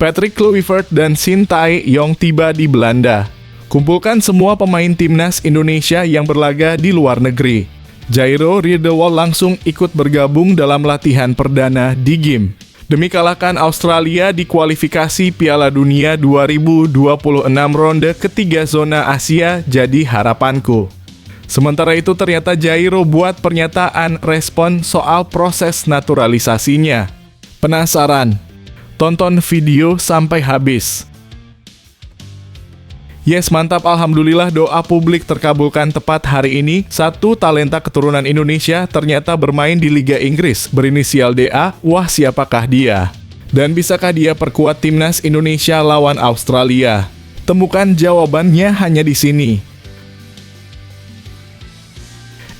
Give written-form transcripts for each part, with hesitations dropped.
Patrick Kluivert dan Sintayong tiba di Belanda. Kumpulkan semua pemain timnas Indonesia yang berlaga di luar negeri. Jairo Riedewald langsung ikut bergabung dalam latihan perdana di GIM. Demi kalahkan Australia di kualifikasi Piala Dunia 2026 ronde ketiga zona Asia jadi harapanku. Sementara itu ternyata Jairo buat pernyataan respon soal proses naturalisasinya. Penasaran? Tonton video sampai habis. Yes, mantap, alhamdulillah doa publik terkabulkan tepat hari ini. Satu talenta keturunan Indonesia ternyata bermain di Liga Inggris berinisial DA. Wah, siapakah dia? Dan bisakah dia perkuat timnas Indonesia lawan Australia? Temukan jawabannya hanya di sini.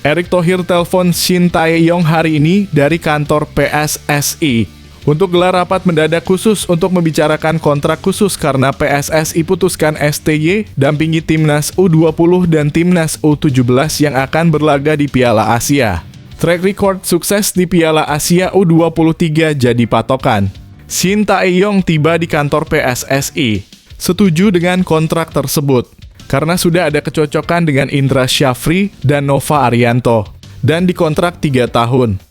Erick Thohir telepon Sintayong hari ini dari kantor PSSI. Untuk gelar rapat mendadak khusus untuk membicarakan kontrak khusus karena PSSI putuskan STY dampingi timnas U20 dan timnas U17 yang akan berlaga di Piala Asia. Track record sukses di Piala Asia U23 jadi patokan. Sintayong tiba di kantor PSSI. Setuju dengan kontrak tersebut karena sudah ada kecocokan dengan Indra Syafri dan Nova Arianto dan dikontrak 3 tahun.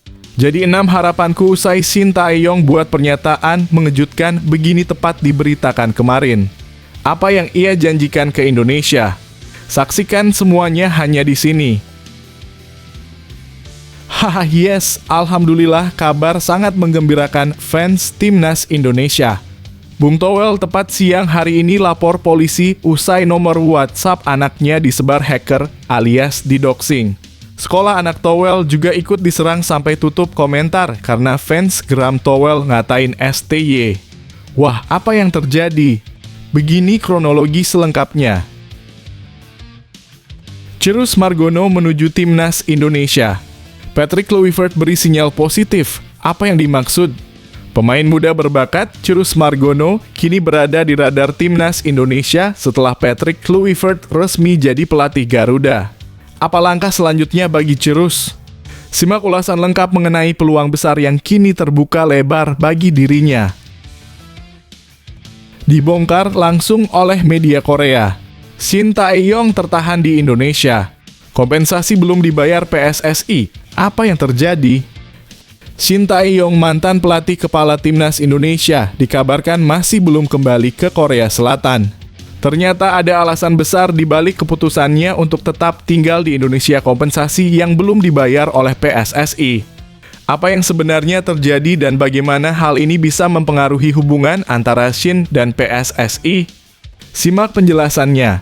Jadi 6 harapanku usai Sintayong buat pernyataan mengejutkan begini tepat diberitakan kemarin. Apa yang ia janjikan ke Indonesia? Saksikan semuanya hanya di sini. Haha, yes, alhamdulillah kabar sangat menggembirakan fans timnas Indonesia. Bung Towel tepat siang hari ini lapor polisi usai nomor WhatsApp anaknya disebar hacker alias didoxing. Sekolah anak Towel juga ikut diserang sampai tutup komentar karena fans geram Towel ngatain STY. Wah, apa yang terjadi? Begini kronologi selengkapnya. Cirus Margono menuju timnas Indonesia. Patrick Kluivert beri sinyal positif. Apa yang dimaksud? Pemain muda berbakat Cirus Margono kini berada di radar timnas Indonesia setelah Patrick Kluivert resmi jadi pelatih Garuda. Apa langkah selanjutnya bagi Cirus? Simak ulasan lengkap mengenai peluang besar yang kini terbuka lebar bagi dirinya. Dibongkar langsung oleh media Korea. Sintayong tertahan di Indonesia. Kompensasi belum dibayar PSSI. Apa yang terjadi? Sintayong, mantan pelatih kepala timnas Indonesia, dikabarkan masih belum kembali ke Korea Selatan. Ternyata ada alasan besar di balik keputusannya untuk tetap tinggal di Indonesia, kompensasi yang belum dibayar oleh PSSI. Apa yang sebenarnya terjadi dan bagaimana hal ini bisa mempengaruhi hubungan antara Shin dan PSSI? Simak penjelasannya.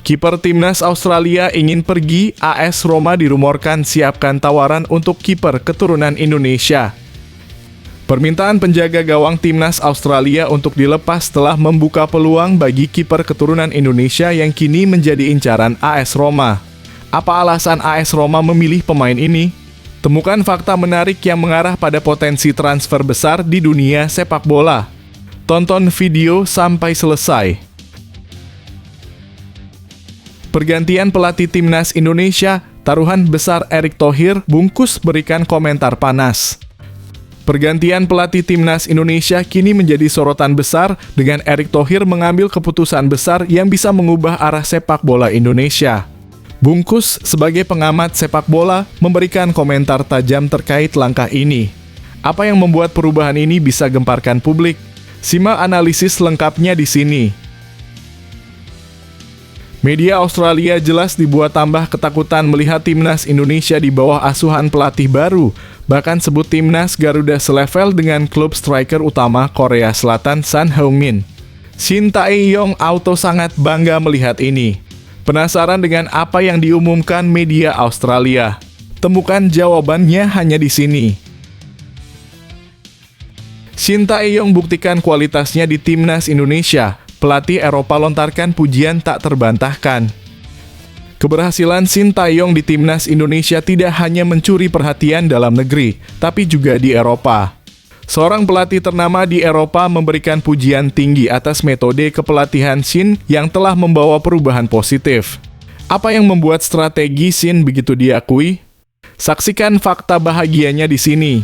Kiper timnas Australia ingin pergi, AS Roma dirumorkan siapkan tawaran untuk kiper keturunan Indonesia. Permintaan penjaga gawang timnas Australia untuk dilepas telah membuka peluang bagi kiper keturunan Indonesia yang kini menjadi incaran AS Roma. Apa alasan AS Roma memilih pemain ini? Temukan fakta menarik yang mengarah pada potensi transfer besar di dunia sepak bola. Tonton video sampai selesai. Pergantian pelatih timnas Indonesia, taruhan besar Erick Thohir bungkus berikan komentar panas. Pergantian pelatih timnas Indonesia kini menjadi sorotan besar dengan Erick Thohir mengambil keputusan besar yang bisa mengubah arah sepak bola Indonesia. Bungkus sebagai pengamat sepak bola memberikan komentar tajam terkait langkah ini. Apa yang membuat perubahan ini bisa gemparkan publik? Simak analisis lengkapnya di sini. Media Australia jelas dibuat tambah ketakutan melihat timnas Indonesia di bawah asuhan pelatih baru. Bahkan sebut timnas Garuda selevel dengan klub striker utama Korea Selatan Son Heung-min. Sintayong auto sangat bangga melihat ini. Penasaran dengan apa yang diumumkan media Australia? Temukan jawabannya hanya di sini. Sintayong buktikan kualitasnya di timnas Indonesia. Pelatih Eropa lontarkan pujian tak terbantahkan. Keberhasilan Sintayong di timnas Indonesia tidak hanya mencuri perhatian dalam negeri, tapi juga di Eropa. Seorang pelatih ternama di Eropa memberikan pujian tinggi atas metode kepelatihan Shin yang telah membawa perubahan positif. Apa yang membuat strategi Shin begitu diakui? Saksikan fakta bahagianya di sini.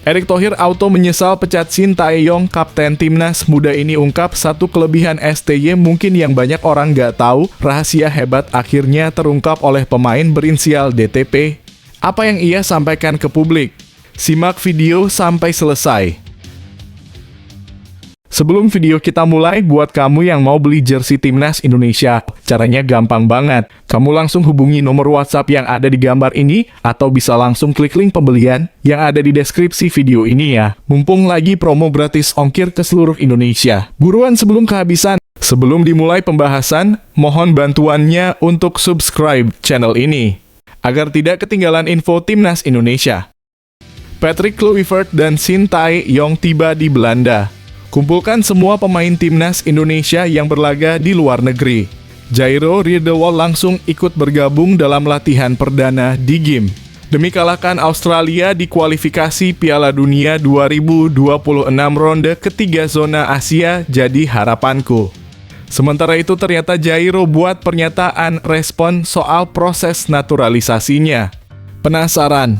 Erick Thohir auto menyesal pecat Shin Tae-yong, kapten timnas muda ini ungkap satu kelebihan STY mungkin yang banyak orang nggak tahu, rahasia hebat akhirnya terungkap oleh pemain berinisial DTP. Apa yang ia sampaikan ke publik? Simak video sampai selesai. Sebelum video kita mulai, buat kamu yang mau beli jersey timnas Indonesia, caranya gampang banget. Kamu langsung hubungi nomor WhatsApp yang ada di gambar ini, atau bisa langsung klik link pembelian yang ada di deskripsi video ini ya. Mumpung lagi promo gratis ongkir ke seluruh Indonesia. Buruan sebelum kehabisan. Sebelum dimulai pembahasan, mohon bantuannya untuk subscribe channel ini, agar tidak ketinggalan info timnas Indonesia. Patrick Kluivert dan Shin Tae-yong tiba di Belanda. Kumpulkan semua pemain timnas Indonesia yang berlaga di luar negeri. Jairo Riedewald langsung ikut bergabung dalam latihan perdana di GIM. Demi kalahkan Australia di kualifikasi Piala Dunia 2026 ronde ketiga zona Asia jadi harapanku. Sementara itu ternyata Jairo buat pernyataan respon soal proses naturalisasinya. Penasaran?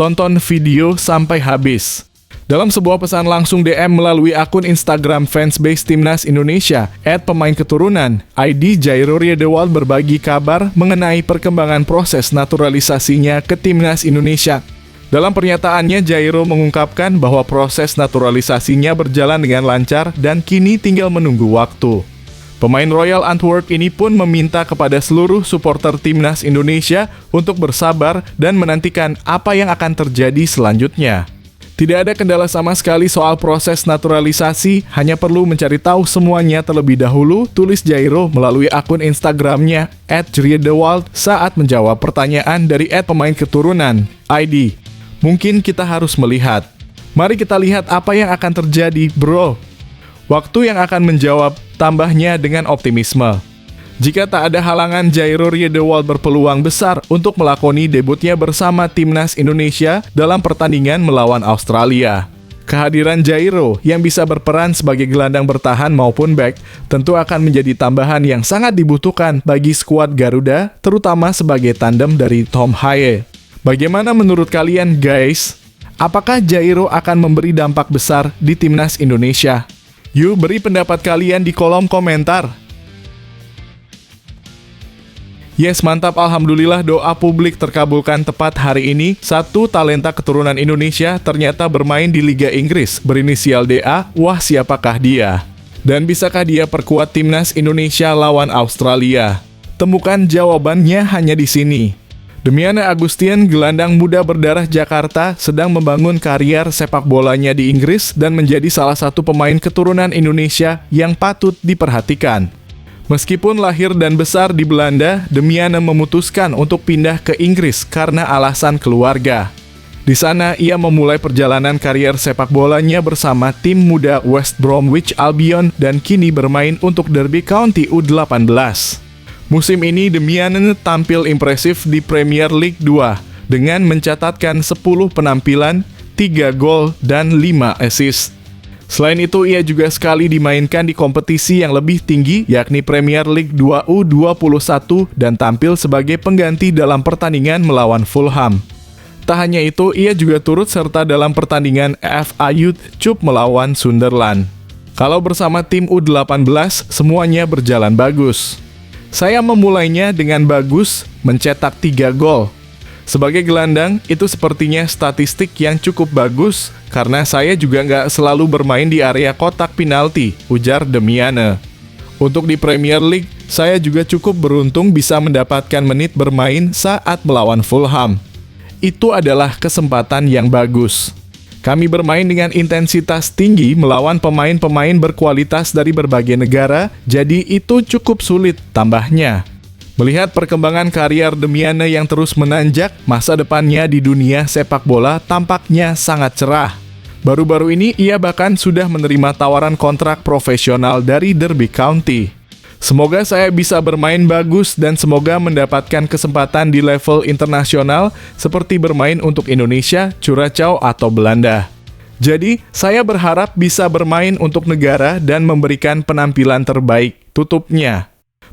Tonton video sampai habis. Dalam sebuah pesan langsung DM melalui akun Instagram fansbase Timnas Indonesia, @pemain-keturunan, ID Jairo Riedewald berbagi kabar mengenai perkembangan proses naturalisasinya ke Timnas Indonesia. Dalam pernyataannya, Jairo mengungkapkan bahwa proses naturalisasinya berjalan dengan lancar dan kini tinggal menunggu waktu. Pemain Royal Antwerp ini pun meminta kepada seluruh supporter Timnas Indonesia untuk bersabar dan menantikan apa yang akan terjadi selanjutnya. Tidak ada kendala sama sekali soal proses naturalisasi, hanya perlu mencari tahu semuanya terlebih dahulu, tulis Jairo melalui akun Instagramnya @riedewald saat menjawab pertanyaan dari @pemain-keturunan, ID. Mungkin kita harus melihat. Mari kita lihat apa yang akan terjadi, bro. Waktu yang akan menjawab, tambahnya dengan optimisme. Jika tak ada halangan, Jairo Riedewald berpeluang besar untuk melakoni debutnya bersama Timnas Indonesia dalam pertandingan melawan Australia. Kehadiran Jairo yang bisa berperan sebagai gelandang bertahan maupun back tentu akan menjadi tambahan yang sangat dibutuhkan bagi skuad Garuda, terutama sebagai tandem dari Tom Haye. Bagaimana menurut kalian guys? Apakah Jairo akan memberi dampak besar di Timnas Indonesia? Yuk beri pendapat kalian di kolom komentar. Yes, mantap, alhamdulillah doa publik terkabulkan tepat hari ini. Satu talenta keturunan Indonesia ternyata bermain di Liga Inggris berinisial DA. Wah, siapakah dia? Dan bisakah dia perkuat Timnas Indonesia lawan Australia? Temukan jawabannya hanya di sini. Demiana Agustian, gelandang muda berdarah Jakarta, sedang membangun karier sepak bolanya di Inggris dan menjadi salah satu pemain keturunan Indonesia yang patut diperhatikan. Meskipun lahir dan besar di Belanda, Demiana memutuskan untuk pindah ke Inggris karena alasan keluarga. Di sana, ia memulai perjalanan karier sepak bolanya bersama tim muda West Bromwich Albion dan kini bermain untuk Derby County U18. Musim ini, Demiana tampil impresif di Premier League 2 dengan mencatatkan 10 penampilan, 3 gol, dan 5 assist. Selain itu, ia juga sekali dimainkan di kompetisi yang lebih tinggi, yakni Premier League 2 U21 dan tampil sebagai pengganti dalam pertandingan melawan Fulham. Tak hanya itu, ia juga turut serta dalam pertandingan FA Youth Cup melawan Sunderland. Kalau bersama tim U18, semuanya berjalan bagus. Saya memulainya dengan bagus, mencetak 3 gol. Sebagai gelandang, itu sepertinya statistik yang cukup bagus, karena saya juga nggak selalu bermain di area kotak penalti, ujar Demiana. Untuk di Premier League, saya juga cukup beruntung bisa mendapatkan menit bermain saat melawan Fulham. Itu adalah kesempatan yang bagus. Kami bermain dengan intensitas tinggi melawan pemain-pemain berkualitas dari berbagai negara, jadi itu cukup sulit, tambahnya. Melihat perkembangan karier Demiana yang terus menanjak, masa depannya di dunia sepak bola tampaknya sangat cerah. Baru-baru ini ia bahkan sudah menerima tawaran kontrak profesional dari Derby County. Semoga saya bisa bermain bagus dan semoga mendapatkan kesempatan di level internasional seperti bermain untuk Indonesia, Curaçao, atau Belanda. Jadi, saya berharap bisa bermain untuk negara dan memberikan penampilan terbaik, tutupnya.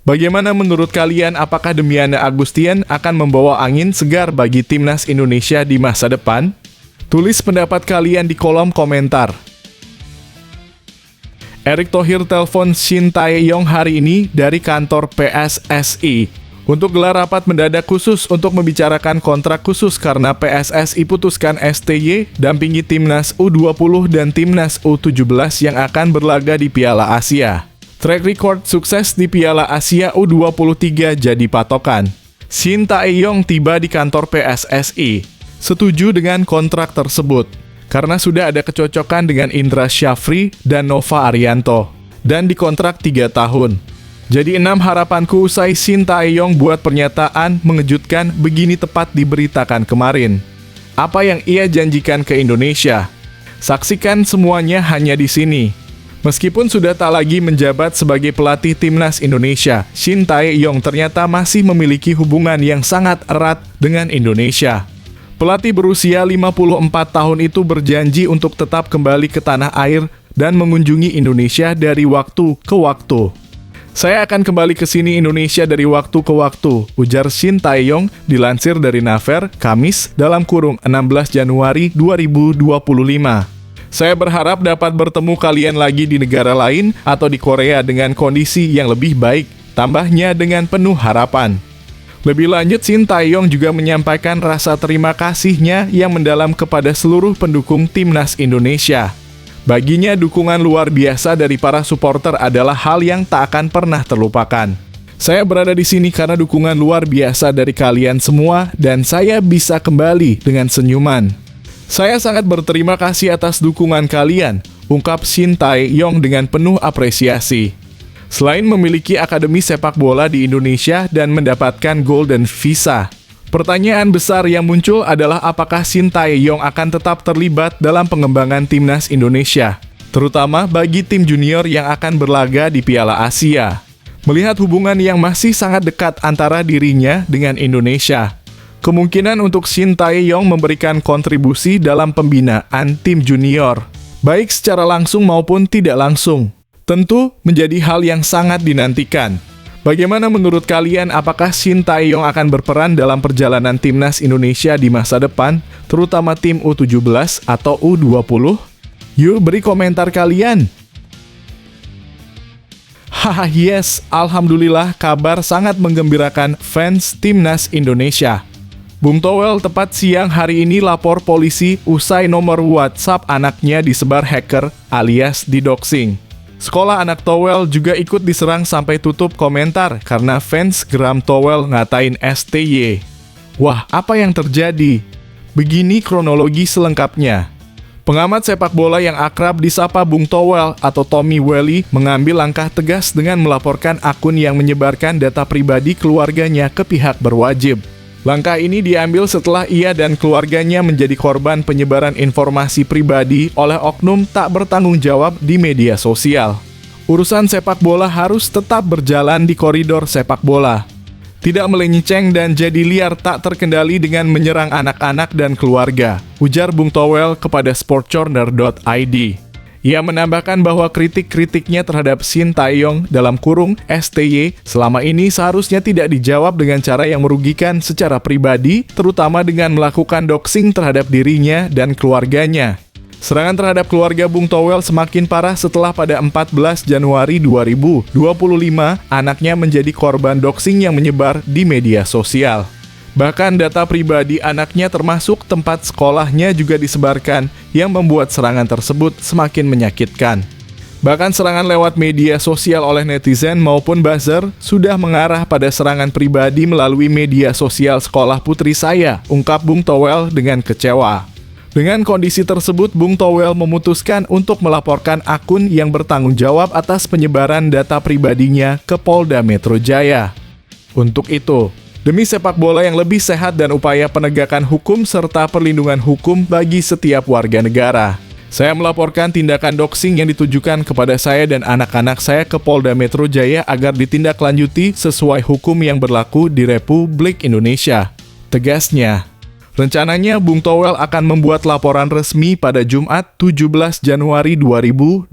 Bagaimana menurut kalian, apakah Demiana Agustian akan membawa angin segar bagi Timnas Indonesia di masa depan? Tulis pendapat kalian di kolom komentar. Erick Thohir telepon Shin Tae-yong hari ini dari kantor PSSI untuk gelar rapat mendadak khusus untuk membicarakan kontrak khusus karena PSSI putuskan STY dampingi Timnas U20 dan Timnas U17 yang akan berlaga di Piala Asia. Track record sukses di Piala Asia U23 jadi patokan. Shin Tae-yong tiba di kantor PSSI, setuju dengan kontrak tersebut, karena sudah ada kecocokan dengan Indra Syafri dan Nova Arianto, dan dikontrak 3 tahun. Jadi 6 harapanku usai Shin Tae-yong buat pernyataan mengejutkan begini tepat diberitakan kemarin. Apa yang ia janjikan ke Indonesia? Saksikan semuanya hanya di sini. Meskipun sudah tak lagi menjabat sebagai pelatih Timnas Indonesia, Shin Tae-yong ternyata masih memiliki hubungan yang sangat erat dengan Indonesia. Pelatih berusia 54 tahun itu berjanji untuk tetap kembali ke tanah air dan mengunjungi Indonesia dari waktu ke waktu. Saya akan kembali ke sini Indonesia dari waktu ke waktu, ujar Shin Tae-yong dilansir dari Naver, Kamis, (16 Januari 2025). Saya berharap dapat bertemu kalian lagi di negara lain atau di Korea dengan kondisi yang lebih baik, tambahnya dengan penuh harapan. Lebih lanjut, Shin Tae-yong juga menyampaikan rasa terima kasihnya yang mendalam kepada seluruh pendukung Timnas Indonesia. Baginya, dukungan luar biasa dari para supporter adalah hal yang tak akan pernah terlupakan. Saya berada di sini karena dukungan luar biasa dari kalian semua dan saya bisa kembali dengan senyuman. Saya sangat berterima kasih atas dukungan kalian, ungkap Shin Tae-yong dengan penuh apresiasi. Selain memiliki akademi sepak bola di Indonesia dan mendapatkan Golden Visa, pertanyaan besar yang muncul adalah apakah Shin Tae-yong akan tetap terlibat dalam pengembangan Timnas Indonesia, terutama bagi tim junior yang akan berlaga di Piala Asia. Melihat hubungan yang masih sangat dekat antara dirinya dengan Indonesia, kemungkinan untuk Shin Tae-yong memberikan kontribusi dalam pembinaan tim junior, baik secara langsung maupun tidak langsung, tentu menjadi hal yang sangat dinantikan. Bagaimana menurut kalian, apakah Shin Tae-yong akan berperan dalam perjalanan Timnas Indonesia di masa depan, terutama tim U17 atau U20? Yuk beri komentar kalian. Haha, yes, alhamdulillah kabar sangat menggembirakan fans Timnas Indonesia. Bung Towel tepat siang hari ini lapor polisi usai nomor WhatsApp anaknya disebar hacker alias didoxing. Sekolah anak Towel juga ikut diserang sampai tutup komentar karena fans geram Towel ngatain STY. Wah, apa yang terjadi? Begini kronologi selengkapnya. Pengamat sepak bola yang akrab disapa Bung Towel atau Tommy Welly mengambil langkah tegas dengan melaporkan akun yang menyebarkan data pribadi keluarganya ke pihak berwajib. Langkah ini diambil setelah ia dan keluarganya menjadi korban penyebaran informasi pribadi oleh oknum tak bertanggung jawab di media sosial. Urusan sepak bola harus tetap berjalan di koridor sepak bola. Tidak melenceng dan jadi liar tak terkendali dengan menyerang anak-anak dan keluarga, ujar Bung Towel kepada sportcorner.id. Ia menambahkan bahwa kritik-kritiknya terhadap Shin Tae-yong (STY) selama ini seharusnya tidak dijawab dengan cara yang merugikan secara pribadi, terutama dengan melakukan doxing terhadap dirinya dan keluarganya. Serangan terhadap keluarga Bung Towel semakin parah setelah pada 14 Januari 2025, anaknya menjadi korban doxing yang menyebar di media sosial. Bahkan data pribadi anaknya termasuk tempat sekolahnya juga disebarkan yang membuat serangan tersebut semakin menyakitkan. Bahkan serangan lewat media sosial oleh netizen maupun buzzer sudah mengarah pada serangan pribadi melalui media sosial sekolah putri saya, ungkap Bung Towel dengan kecewa. Dengan kondisi tersebut, Bung Towel memutuskan untuk melaporkan akun yang bertanggung jawab atas penyebaran data pribadinya ke Polda Metro Jaya. Untuk itu, demi sepak bola yang lebih sehat dan upaya penegakan hukum serta perlindungan hukum bagi setiap warga negara, saya melaporkan tindakan doxing yang ditujukan kepada saya dan anak-anak saya ke Polda Metro Jaya agar ditindaklanjuti sesuai hukum yang berlaku di Republik Indonesia, tegasnya. Rencananya, Bung Towel akan membuat laporan resmi pada Jumat 17 Januari 2025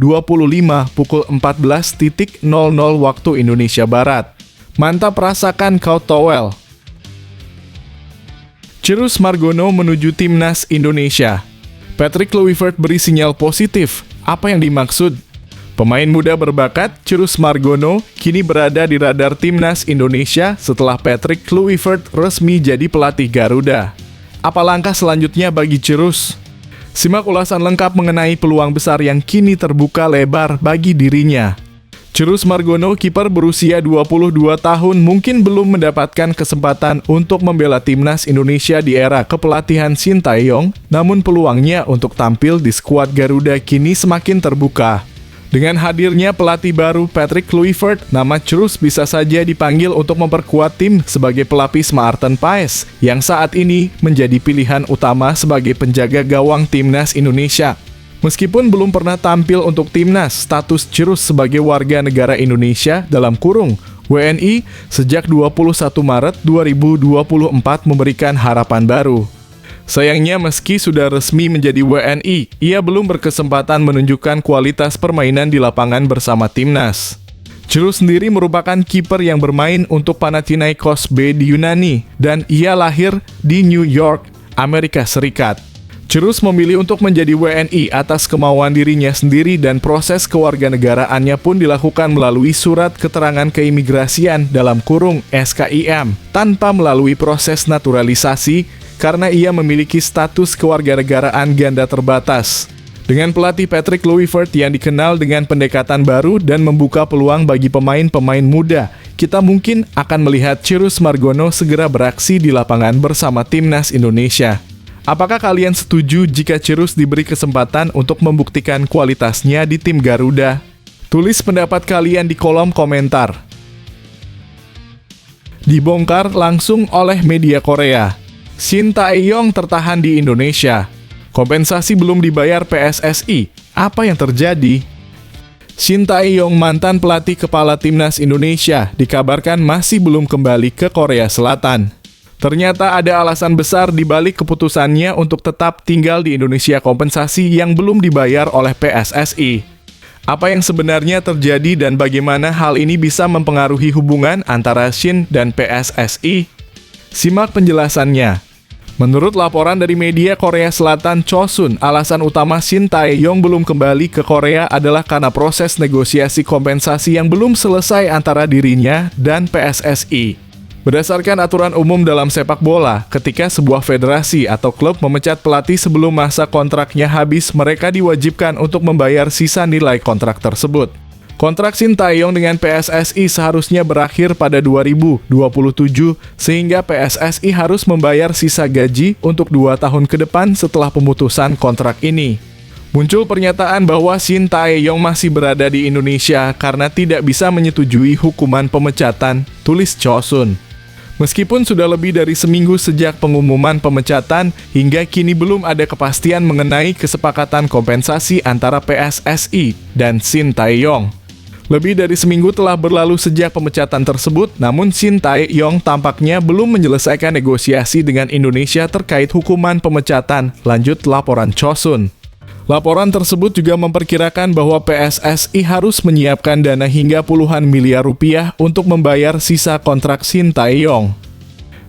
pukul 14.00 waktu Indonesia Barat. Mantap rasakan kau Towel. Cirus Margono menuju Timnas Indonesia. Patrick Kluivert beri sinyal positif. Apa yang dimaksud? Pemain muda berbakat, Tjurus Margono, kini berada di radar timnas Indonesia setelah Patrick Kluivert resmi jadi pelatih Garuda. Apa langkah selanjutnya bagi Tjurus? Simak ulasan lengkap mengenai peluang besar yang kini terbuka lebar bagi dirinya. Tjurus Margono, kiper berusia 22 tahun, mungkin belum mendapatkan kesempatan untuk membela timnas Indonesia di era kepelatihan Sintayong, namun peluangnya untuk tampil di skuad Garuda kini semakin terbuka. Dengan hadirnya pelatih baru Patrick Kluivert, nama Tjurus bisa saja dipanggil untuk memperkuat tim sebagai pelapis Maarten Paes, yang saat ini menjadi pilihan utama sebagai penjaga gawang timnas Indonesia. Meskipun belum pernah tampil untuk timnas, status Tjurus sebagai warga negara Indonesia dalam kurung WNI sejak 21 Maret 2024 memberikan harapan baru. Sayangnya meski sudah resmi menjadi WNI, ia belum berkesempatan menunjukkan kualitas permainan di lapangan bersama timnas. Tjurus sendiri merupakan kiper yang bermain untuk Panathinaikos B di Yunani, dan ia lahir di New York, Amerika Serikat. Tjurus memilih untuk menjadi WNI atas kemauan dirinya sendiri dan proses kewarganegaraannya pun dilakukan melalui surat keterangan keimigrasian dalam kurung SKIM tanpa melalui proses naturalisasi karena ia memiliki status kewarganegaraan ganda terbatas. Dengan pelatih Patrick Kluivert yang dikenal dengan pendekatan baru dan membuka peluang bagi pemain-pemain muda, kita mungkin akan melihat Tjurus Margono segera beraksi di lapangan bersama timnas Indonesia. Apakah kalian setuju jika Tjurus diberi kesempatan untuk membuktikan kualitasnya di tim Garuda? Tulis pendapat kalian di kolom komentar. Dibongkar langsung oleh media Korea. Shin Tae-yong tertahan di Indonesia. Kompensasi belum dibayar PSSI. Apa yang terjadi? Shin Tae-yong, mantan pelatih kepala timnas Indonesia, dikabarkan masih belum kembali ke Korea Selatan. Ternyata ada alasan besar di balik keputusannya untuk tetap tinggal di Indonesia, kompensasi yang belum dibayar oleh PSSI. Apa yang sebenarnya terjadi dan bagaimana hal ini bisa mempengaruhi hubungan antara Shin dan PSSI? Simak penjelasannya. Menurut laporan dari media Korea Selatan Chosun, alasan utama Shin Tae-yong belum kembali ke Korea adalah karena proses negosiasi kompensasi yang belum selesai antara dirinya dan PSSI. Berdasarkan aturan umum dalam sepak bola, ketika sebuah federasi atau klub memecat pelatih sebelum masa kontraknya habis, mereka diwajibkan untuk membayar sisa nilai kontrak tersebut. Kontrak Shin Tae-yong dengan PSSI seharusnya berakhir pada 2027, sehingga PSSI harus membayar sisa gaji untuk 2 tahun ke depan setelah pemutusan kontrak ini. Muncul pernyataan bahwa Shin Tae-yong masih berada di Indonesia karena tidak bisa menyetujui hukuman pemecatan, tulis Chosun. Meskipun sudah lebih dari seminggu sejak pengumuman pemecatan, hingga kini belum ada kepastian mengenai kesepakatan kompensasi antara PSSI dan Shin Tae-yong. Lebih dari seminggu telah berlalu sejak pemecatan tersebut, namun Shin Tae-yong tampaknya belum menyelesaikan negosiasi dengan Indonesia terkait hukuman pemecatan, lanjut laporan Chosun. Laporan tersebut juga memperkirakan bahwa PSSI harus menyiapkan dana hingga puluhan miliar rupiah untuk membayar sisa kontrak Shin Tae-yong.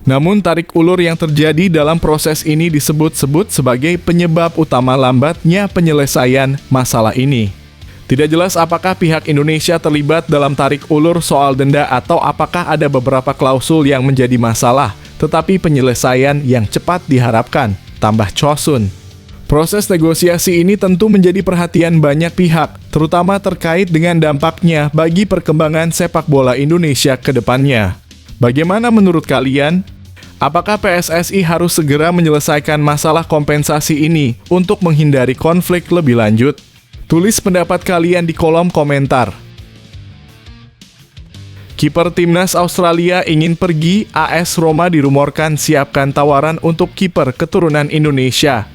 Namun tarik ulur yang terjadi dalam proses ini disebut-sebut sebagai penyebab utama lambatnya penyelesaian masalah ini. Tidak jelas apakah pihak Indonesia terlibat dalam tarik ulur soal denda atau apakah ada beberapa klausul yang menjadi masalah, tetapi penyelesaian yang cepat diharapkan, tambah Chosun. Proses negosiasi ini tentu menjadi perhatian banyak pihak, terutama terkait dengan dampaknya bagi perkembangan sepak bola Indonesia ke depannya. Bagaimana menurut kalian? Apakah PSSI harus segera menyelesaikan masalah kompensasi ini untuk menghindari konflik lebih lanjut? Tulis pendapat kalian di kolom komentar. Kiper timnas Australia ingin pergi, AS Roma dirumorkan siapkan tawaran untuk kiper keturunan Indonesia.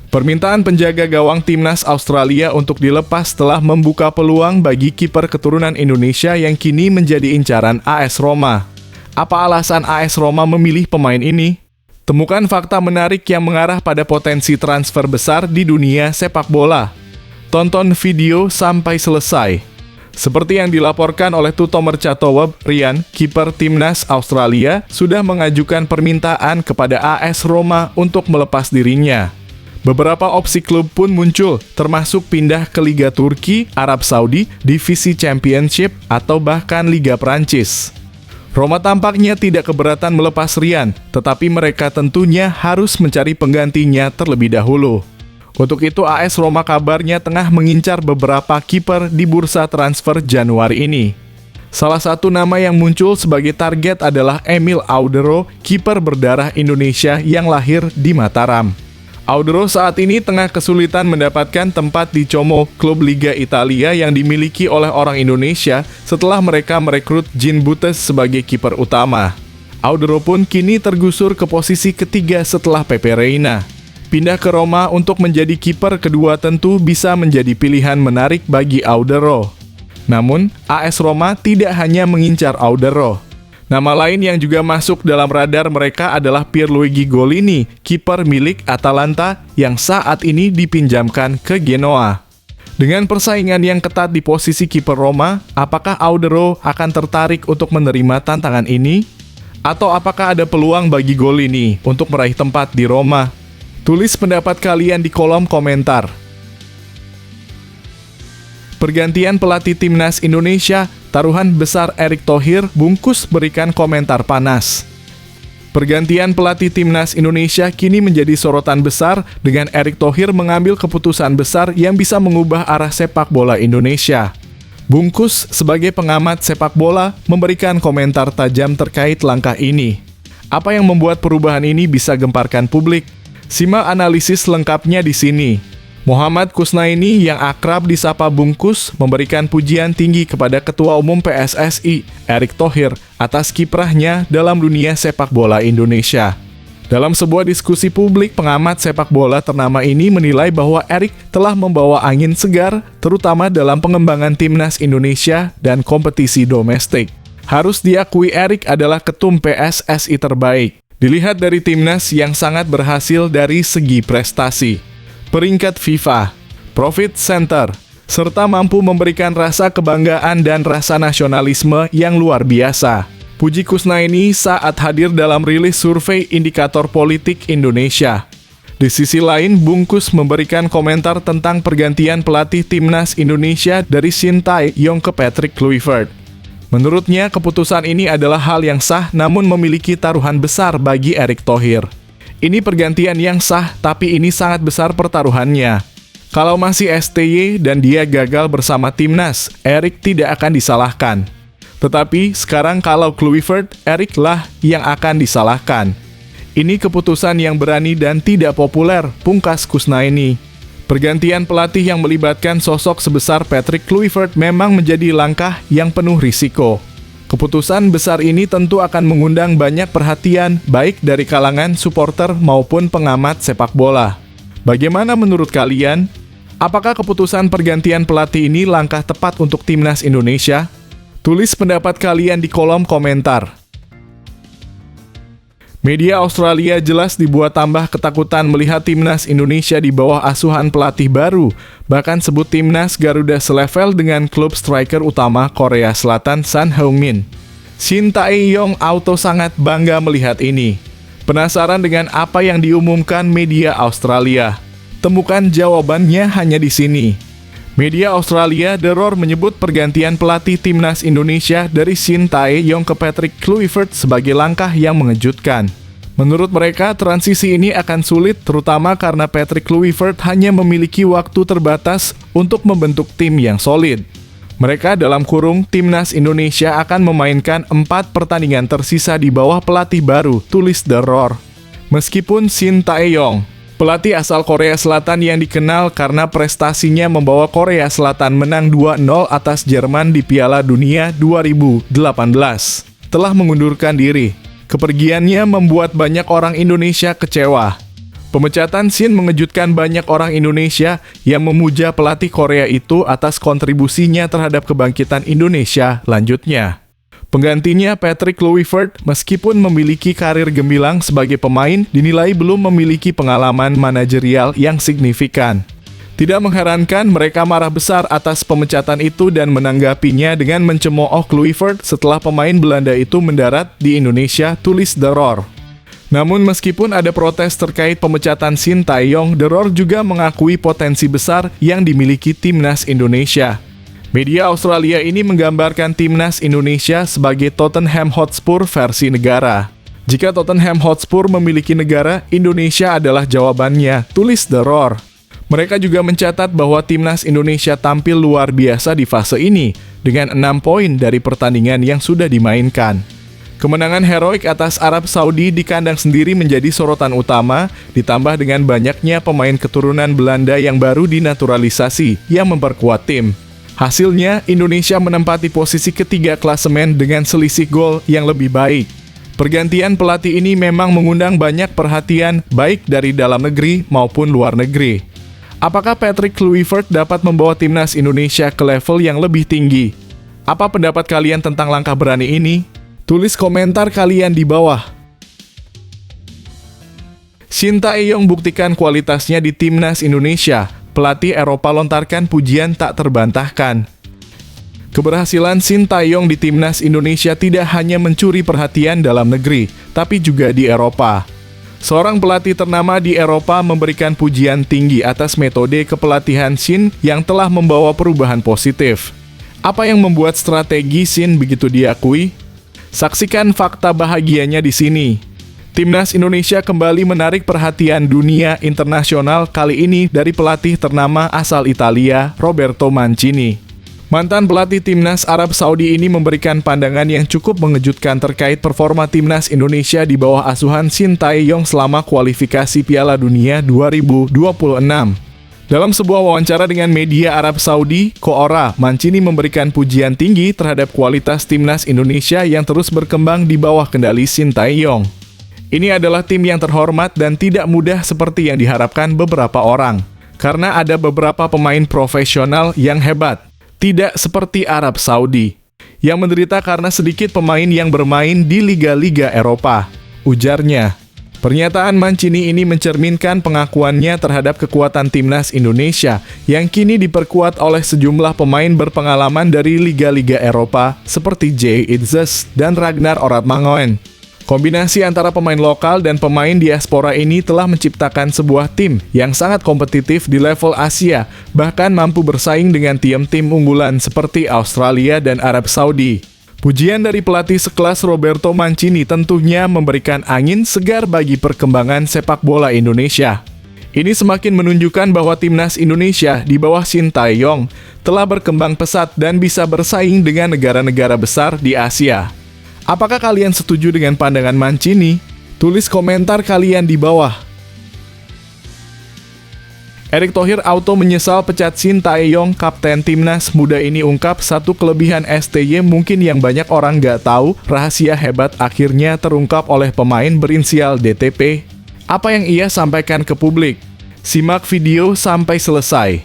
Permintaan penjaga gawang timnas Australia untuk dilepas telah membuka peluang bagi kiper keturunan Indonesia yang kini menjadi incaran AS Roma. Apa alasan AS Roma memilih pemain ini? Temukan fakta menarik yang mengarah pada potensi transfer besar di dunia sepak bola. Tonton video sampai selesai. Seperti yang dilaporkan oleh Tuto Mercatoweb, Rian, kiper timnas Australia, sudah mengajukan permintaan kepada AS Roma untuk melepas dirinya. Beberapa opsi klub pun muncul, termasuk pindah ke Liga Turki, Arab Saudi, Divisi Championship, atau bahkan Liga Prancis. Roma tampaknya tidak keberatan melepas Rian, tetapi mereka tentunya harus mencari penggantinya terlebih dahulu. Untuk itu AS Roma kabarnya tengah mengincar beberapa kiper di bursa transfer Januari ini. Salah satu nama yang muncul sebagai target adalah Emil Audero, kiper berdarah Indonesia yang lahir di Mataram. Audero saat ini tengah kesulitan mendapatkan tempat di Como, klub Liga Italia yang dimiliki oleh orang Indonesia setelah mereka merekrut Jean Butes sebagai kiper utama. Audero pun kini tergusur ke posisi ketiga setelah Pepe Reina. Pindah ke Roma untuk menjadi kiper kedua tentu bisa menjadi pilihan menarik bagi Audero. Namun, AS Roma tidak hanya mengincar Audero. Nama lain yang juga masuk dalam radar mereka adalah Pierluigi Golini, kiper milik Atalanta yang saat ini dipinjamkan ke Genoa. Dengan persaingan yang ketat di posisi kiper Roma, apakah Audero akan tertarik untuk menerima tantangan ini? Atau apakah ada peluang bagi Golini untuk meraih tempat di Roma? Tulis pendapat kalian di kolom komentar. Pergantian pelatih timnas Indonesia, taruhan besar Erick Thohir bungkus berikan komentar panas. Pergantian pelatih timnas Indonesia kini menjadi sorotan besar dengan Erick Thohir mengambil keputusan besar yang bisa mengubah arah sepak bola Indonesia. Bungkus sebagai pengamat sepak bola memberikan komentar tajam terkait langkah ini. Apa yang membuat perubahan ini bisa gemparkan publik? Simak analisis lengkapnya di sini. Muhammad Kusnaini yang akrab disapa Bungkus memberikan pujian tinggi kepada Ketua Umum PSSI, Erick Thohir, atas kiprahnya dalam dunia sepak bola Indonesia. Dalam sebuah diskusi publik, pengamat sepak bola ternama ini menilai bahwa Erick telah membawa angin segar, terutama dalam pengembangan timnas Indonesia dan kompetisi domestik. Harus diakui Erick adalah ketum PSSI terbaik. Dilihat dari timnas yang sangat berhasil dari segi prestasi, peringkat FIFA, profit center, serta mampu memberikan rasa kebanggaan dan rasa nasionalisme yang luar biasa. Puji Kusnaini saat hadir dalam rilis survei indikator politik Indonesia. Di sisi lain, Bungkus memberikan komentar tentang pergantian pelatih timnas Indonesia dari Shin Tae-yong ke Patrick Kluivert. Menurutnya, keputusan ini adalah hal yang sah namun memiliki taruhan besar bagi Erick Thohir. Ini pergantian yang sah, tapi ini sangat besar pertaruhannya. Kalau masih STY dan dia gagal bersama timnas, Erick tidak akan disalahkan. Tetapi sekarang kalau Kluivert, Erick lah yang akan disalahkan. Ini keputusan yang berani dan tidak populer, pungkas Kusnaini. Pergantian pelatih yang melibatkan sosok sebesar Patrick Kluivert memang menjadi langkah yang penuh risiko. Keputusan besar ini tentu akan mengundang banyak perhatian, baik dari kalangan supporter maupun pengamat sepak bola. Bagaimana menurut kalian? Apakah keputusan pergantian pelatih ini langkah tepat untuk timnas Indonesia? Tulis pendapat kalian di kolom komentar. Media Australia jelas dibuat tambah ketakutan melihat timnas Indonesia di bawah asuhan pelatih baru, bahkan sebut timnas Garuda selevel dengan klub striker utama Korea Selatan Son Heung-min. Shin Tae-yong auto sangat bangga melihat ini. Penasaran dengan apa yang diumumkan media Australia? Temukan jawabannya hanya di sini. Media Australia The Roar menyebut pergantian pelatih timnas Indonesia dari Shin Tae-yong ke Patrick Kluivert sebagai langkah yang mengejutkan. Menurut mereka, transisi ini akan sulit terutama karena Patrick Kluivert hanya memiliki waktu terbatas untuk membentuk tim yang solid. Mereka dalam kurung timnas Indonesia akan memainkan 4 pertandingan tersisa di bawah pelatih baru, tulis The Roar. Meskipun Shin Tae-yong, pelatih asal Korea Selatan yang dikenal karena prestasinya membawa Korea Selatan menang 2-0 atas Jerman di Piala Dunia 2018, telah mengundurkan diri. Kepergiannya membuat banyak orang Indonesia kecewa. Pemecatan Shin mengejutkan banyak orang Indonesia yang memuja pelatih Korea itu atas kontribusinya terhadap kebangkitan Indonesia, lanjutnya. Penggantinya Patrick Kluivert, meskipun memiliki karir gemilang sebagai pemain, dinilai belum memiliki pengalaman manajerial yang signifikan. Tidak mengherankan mereka marah besar atas pemecatan itu dan menanggapinya dengan mencemooh Kluivert setelah pemain Belanda itu mendarat di Indonesia, tulis The Roar. Namun meskipun ada protes terkait pemecatan Shin Tae-yong, The Roar juga mengakui potensi besar yang dimiliki timnas Indonesia. Media Australia ini menggambarkan timnas Indonesia sebagai Tottenham Hotspur versi negara. Jika Tottenham Hotspur memiliki negara, Indonesia adalah jawabannya, tulis The Roar. Mereka juga mencatat bahwa timnas Indonesia tampil luar biasa di fase ini, dengan 6 poin dari pertandingan yang sudah dimainkan. Kemenangan heroik atas Arab Saudi di kandang sendiri menjadi sorotan utama, ditambah dengan banyaknya pemain keturunan Belanda yang baru dinaturalisasi, yang memperkuat tim. Hasilnya, Indonesia menempati posisi ketiga klasemen dengan selisih gol yang lebih baik. Pergantian pelatih ini memang mengundang banyak perhatian, baik dari dalam negeri maupun luar negeri. Apakah Patrick Kluivert dapat membawa timnas Indonesia ke level yang lebih tinggi? Apa pendapat kalian tentang langkah berani ini? Tulis komentar kalian di bawah. Shin Tae-yong buktikan kualitasnya di timnas Indonesia. Pelatih Eropa lontarkan pujian tak terbantahkan. Keberhasilan Shin Tae-yong di timnas Indonesia tidak hanya mencuri perhatian dalam negeri, tapi juga di Eropa. Seorang pelatih ternama di Eropa memberikan pujian tinggi atas metode kepelatihan Shin yang telah membawa perubahan positif. Apa yang membuat strategi Shin begitu diakui? Saksikan fakta bahagianya di sini. Timnas Indonesia kembali menarik perhatian dunia internasional kali ini dari pelatih ternama asal Italia, Roberto Mancini. Mantan pelatih timnas Arab Saudi ini memberikan pandangan yang cukup mengejutkan terkait performa timnas Indonesia di bawah asuhan Shin Tae-yong selama kualifikasi Piala Dunia 2026. Dalam sebuah wawancara dengan media Arab Saudi, Koora, Mancini memberikan pujian tinggi terhadap kualitas timnas Indonesia yang terus berkembang di bawah kendali Shin Tae-yong. Ini adalah tim yang terhormat dan tidak mudah seperti yang diharapkan beberapa orang, karena ada beberapa pemain profesional yang hebat, tidak seperti Arab Saudi, yang menderita karena sedikit pemain yang bermain di liga-liga Eropa, ujarnya. Pernyataan Mancini ini mencerminkan pengakuannya terhadap kekuatan timnas Indonesia yang kini diperkuat oleh sejumlah pemain berpengalaman dari liga-liga Eropa seperti Jay Itzes dan Ragnar Oratmangoen. Kombinasi antara pemain lokal dan pemain diaspora ini telah menciptakan sebuah tim yang sangat kompetitif di level Asia, bahkan mampu bersaing dengan tim-tim unggulan seperti Australia dan Arab Saudi. Pujian dari pelatih sekelas Roberto Mancini tentunya memberikan angin segar bagi perkembangan sepak bola Indonesia. Ini semakin menunjukkan bahwa timnas Indonesia di bawah Shin Tae-yong telah berkembang pesat dan bisa bersaing dengan negara-negara besar di Asia. Apakah kalian setuju dengan pandangan Mancini? Tulis komentar kalian di bawah. Erick Thohir auto menyesal pecat Shin Tae-yong, kapten timnas muda ini ungkap satu kelebihan STY mungkin yang banyak orang nggak tahu, rahasia hebat akhirnya terungkap oleh pemain berinisial DTP. Apa yang ia sampaikan ke publik? Simak video sampai selesai.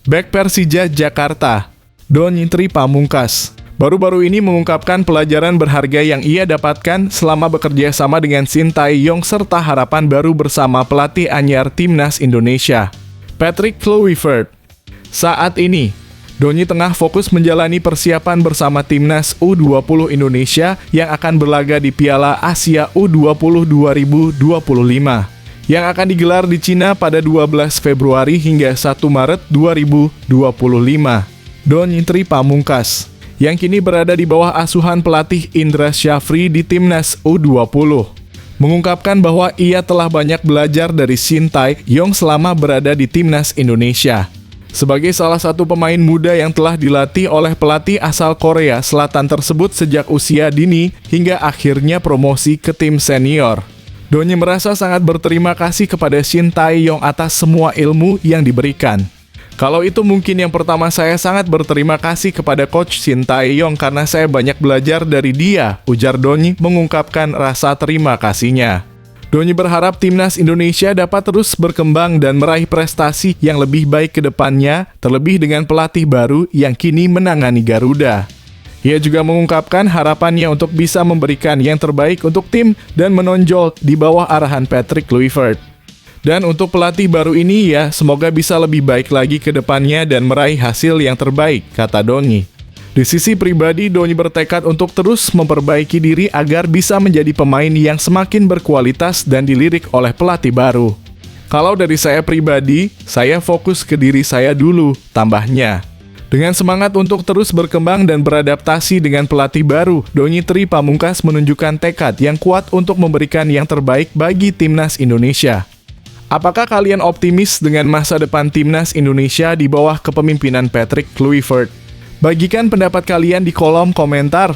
Bek Persija Jakarta, Donny Pamungkas, baru-baru ini mengungkapkan pelajaran berharga yang ia dapatkan selama bekerja sama dengan Shin Tae-yong serta harapan baru bersama pelatih anyar timnas Indonesia, Patrick Kluivert. Saat ini, Donny tengah fokus menjalani persiapan bersama timnas U20 Indonesia yang akan berlaga di Piala Asia U20 2025 yang akan digelar di Cina pada 12 Februari hingga 1 Maret 2025. Donny Pamungkas, yang kini berada di bawah asuhan pelatih Indra Syafri di timnas U20, mengungkapkan bahwa ia telah banyak belajar dari Shin Tae-yong selama berada di timnas Indonesia. Sebagai salah satu pemain muda yang telah dilatih oleh pelatih asal Korea Selatan tersebut sejak usia dini hingga akhirnya promosi ke tim senior, Donny merasa sangat berterima kasih kepada Shin Tae-yong atas semua ilmu yang diberikan. Kalau itu mungkin yang pertama, saya sangat berterima kasih kepada Coach Shin Tae-yong karena saya banyak belajar dari dia, ujar Donny mengungkapkan rasa terima kasihnya. Donny berharap timnas Indonesia dapat terus berkembang dan meraih prestasi yang lebih baik ke depannya, terlebih dengan pelatih baru yang kini menangani Garuda. Ia juga mengungkapkan harapannya untuk bisa memberikan yang terbaik untuk tim dan menonjol di bawah arahan Patrick Kluivert. Dan untuk pelatih baru ini ya, semoga bisa lebih baik lagi ke depannya dan meraih hasil yang terbaik, kata Donny. Di sisi pribadi, Doni bertekad untuk terus memperbaiki diri agar bisa menjadi pemain yang semakin berkualitas dan dilirik oleh pelatih baru. Kalau dari saya pribadi, saya fokus ke diri saya dulu, tambahnya. Dengan semangat untuk terus berkembang dan beradaptasi dengan pelatih baru, Doni Tri Pamungkas menunjukkan tekad yang kuat untuk memberikan yang terbaik bagi Timnas Indonesia. Apakah kalian optimis dengan masa depan Timnas Indonesia di bawah kepemimpinan Patrick Kluivert? Bagikan pendapat kalian di kolom komentar.